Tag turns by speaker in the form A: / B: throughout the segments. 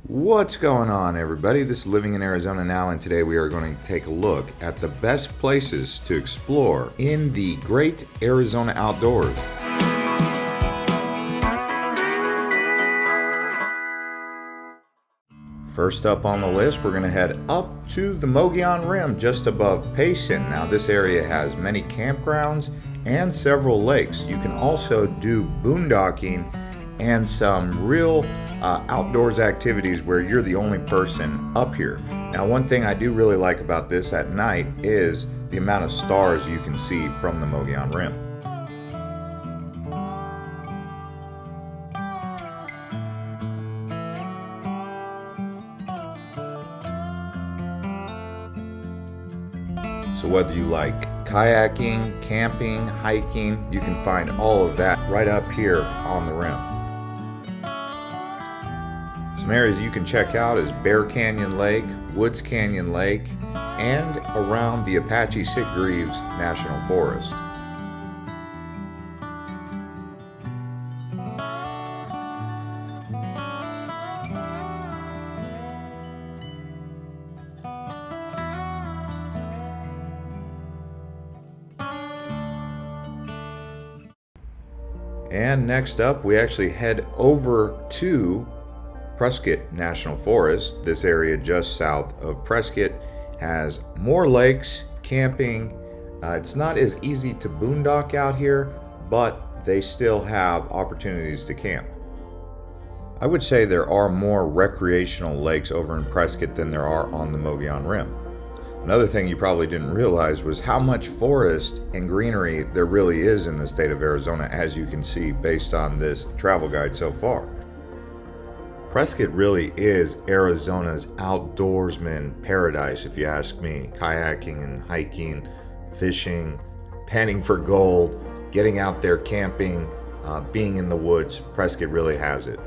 A: What's going on, everybody? This is Living in Arizona Now, and today we are going to take a look at the best places to explore in the great Arizona outdoors. First up on the list, we're going to head up to the Mogollon Rim just above Payson. Now, this area has many campgrounds and several lakes. You can also do boondocking and some real outdoors activities where you're the only person up here. Now, one thing I do really like about this at night is the amount of stars you can see from the Mogollon Rim. So whether you like kayaking, camping, hiking, you can find all of that right up here on the rim. Some areas you can check out is Bear Canyon Lake, Woods Canyon Lake, and around the Apache Sitgreaves National Forest. And next up, we actually head over to Prescott National Forest. This area just south of Prescott has more lakes, camping. It's not as easy to boondock out here, but they still have opportunities to camp. I would say there are more recreational lakes over in Prescott than there are on the Mogollon Rim. Another thing you probably didn't realize was how much forest and greenery there really is in the state of Arizona, as you can see based on this travel guide so far. Prescott really is Arizona's outdoorsman paradise, if you ask me. Kayaking and hiking, fishing, panning for gold, getting out there camping, being in the woods. Prescott really has it.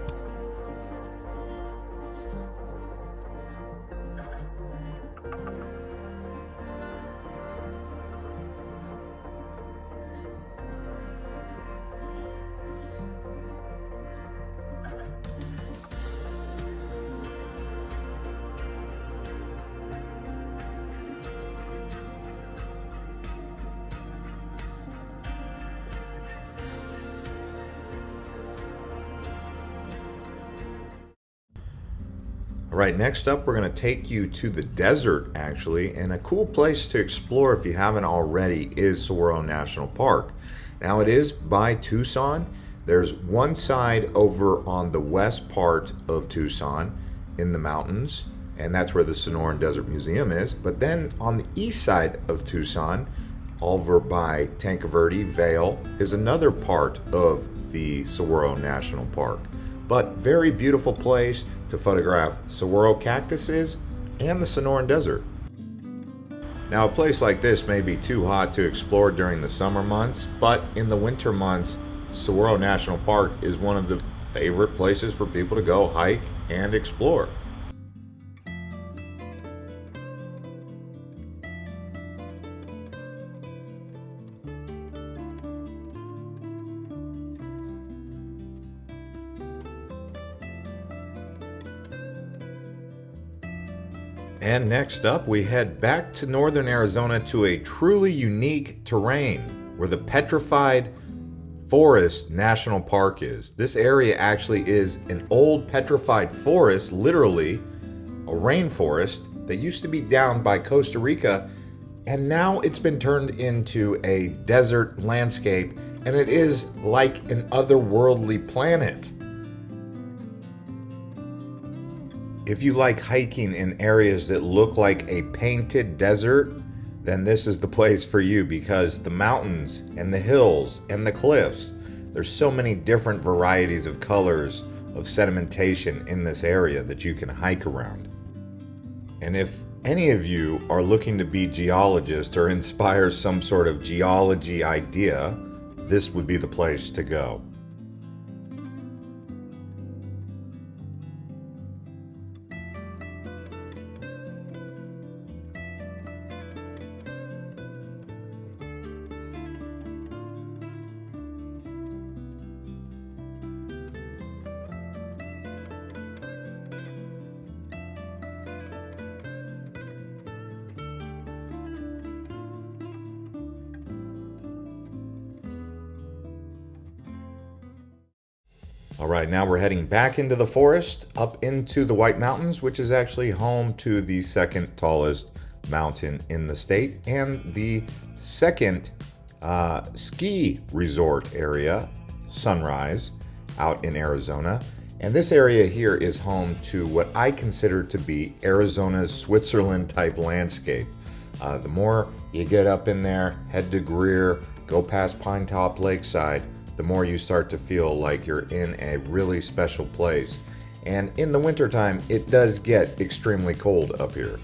A: All right, next up, we're going to take you to the desert, actually, and a cool place to explore if you haven't already is Saguaro National Park. Now, it is by Tucson. There's one side over on the west part of Tucson in the mountains, and that's where the Sonoran Desert Museum is. But then on the east side of Tucson, over by Tanque Verde, Vail, is another part of the Saguaro National Park. But very beautiful place to photograph saguaro cactuses and the Sonoran Desert. Now, a place like this may be too hot to explore during the summer months, but in the winter months, Saguaro National Park is one of the favorite places for people to go hike and explore. And next up, we head back to northern Arizona to a truly unique terrain where the Petrified Forest National Park is. This area actually is an old petrified forest, literally a rainforest that used to be down by Costa Rica, and now it's been turned into a desert landscape, and it is like an otherworldly planet. If you like hiking in areas that look like a painted desert, then this is the place for you, because the mountains and the hills and the cliffs, there's so many different varieties of colors of sedimentation in this area that you can hike around. And if any of you are looking to be geologists or inspire some sort of geology idea, this would be the place to go. All right, now we're heading back into the forest, up into the White Mountains, which is actually home to the second tallest mountain in the state and the second ski resort area, Sunrise, out in Arizona. And this area here is home to what I consider to be Arizona's Switzerland type landscape. The more you get up in there, head to Greer, go past Pine Top Lakeside, the more you start to feel like you're in a really special place. And in the wintertime, it does get extremely cold up here.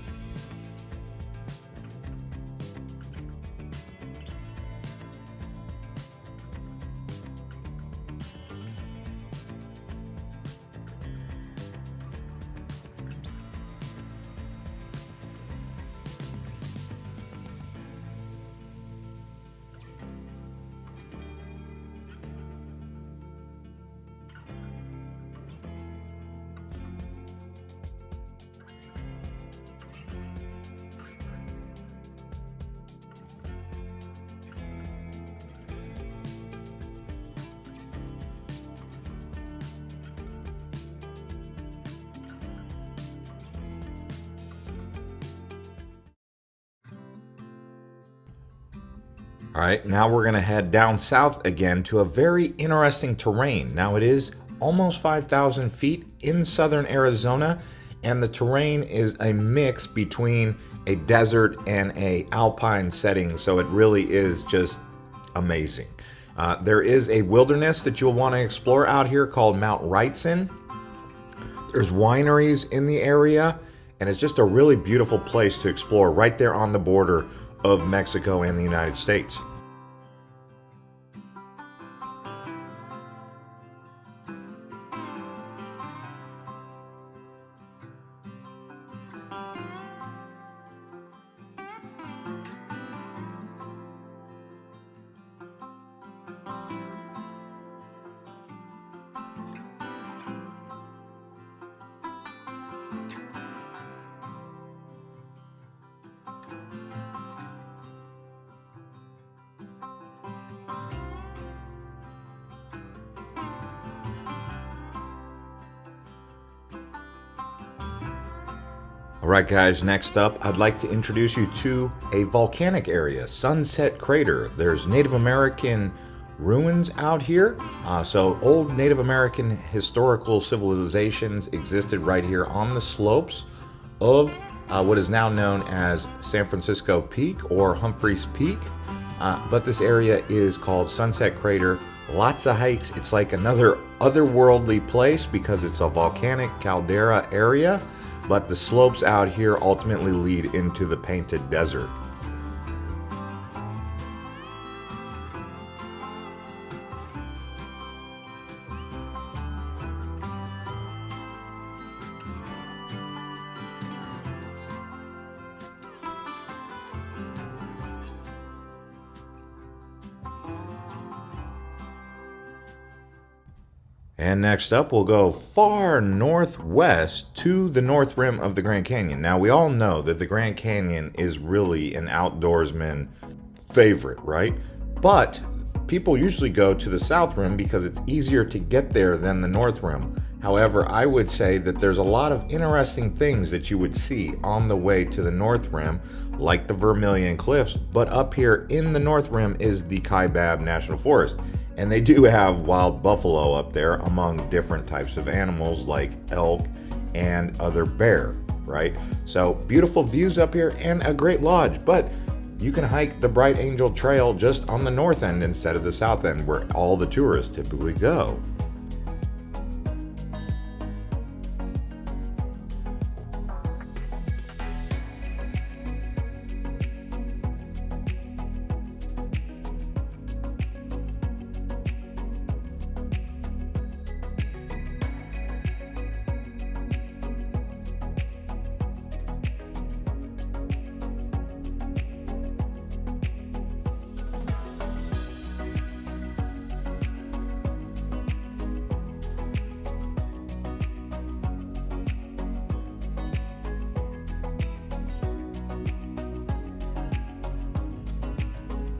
A: All right, now we're going to head down south again to a very interesting terrain. Now it is almost 5,000 feet in southern Arizona, and the terrain is a mix between a desert and a alpine setting, so it really is just amazing. There is a wilderness that you'll want to explore out here called Mount Wrightson. There's wineries in the area, and it's just a really beautiful place to explore right there on the border of Mexico and the United States. All right, guys, next up, I'd like to introduce you to a volcanic area, Sunset Crater. There's Native American ruins out here. So old Native American historical civilizations existed right here on the slopes of what is now known as San Francisco Peak or Humphreys Peak. But this area is called Sunset Crater. Lots of hikes. It's like another otherworldly place because it's a volcanic caldera area. But the slopes out here ultimately lead into the Painted Desert. And next up, we'll go far northwest to the North Rim of the Grand Canyon. Now, we all know that the Grand Canyon is really an outdoorsman favorite, right? But people usually go to the South Rim because it's easier to get there than the North Rim. However, I would say that there's a lot of interesting things that you would see on the way to the North Rim, like the Vermilion Cliffs, but up here in the North Rim is the Kaibab National Forest. And they do have wild buffalo up there among different types of animals like elk and other bear, right? So beautiful views up here and a great lodge, but you can hike the Bright Angel Trail just on the north end instead of the south end where all the tourists typically go.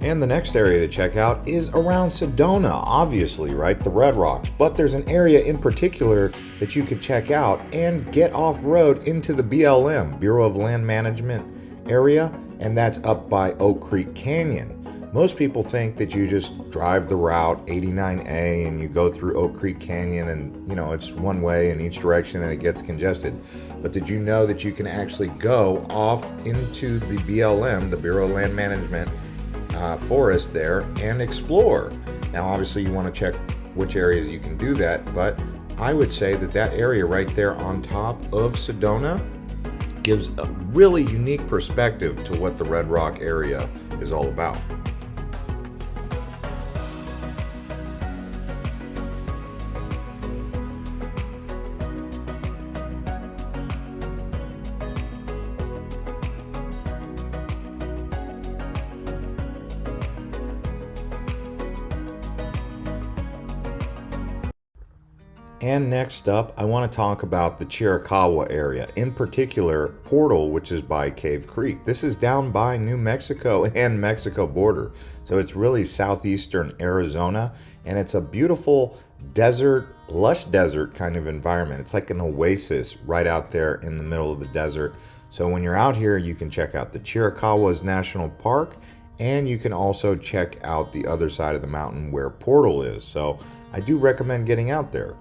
A: And the next area to check out is around Sedona, obviously, right? The Red Rocks. But there's an area in particular that you could check out and get off-road into the BLM, Bureau of Land Management area, and that's up by Oak Creek Canyon. Most people think that you just drive the route 89A and you go through Oak Creek Canyon and, you know, it's one way in each direction and it gets congested. But did you know that you can actually go off into the BLM, the Bureau of Land Management forest there, and explore? Now, obviously, you want to check which areas you can do that, but I would say that that area right there on top of Sedona gives a really unique perspective to what the Red Rock area is all about. And next up, I want to talk about the Chiricahua area, in particular, Portal, which is by Cave Creek. This is down by New Mexico and Mexico border. So it's really southeastern Arizona, and it's a beautiful desert, lush desert kind of environment. It's like an oasis right out there in the middle of the desert. So when you're out here, you can check out the Chiricahuas National Park, and you can also check out the other side of the mountain where Portal is. So I do recommend getting out there.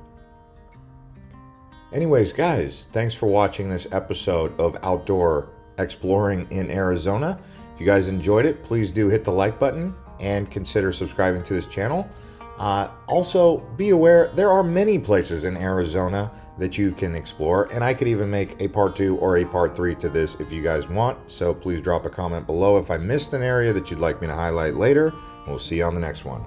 A: Anyways, guys, thanks for watching this episode of Outdoor Exploring in Arizona. If you guys enjoyed it, please do hit the like button and consider subscribing to this channel. Also, be aware there are many places in Arizona that you can explore, and I could even make a part 2 or a part 3 to this if you guys want. So please drop a comment below if I missed an area that you'd like me to highlight later. We'll see you on the next one.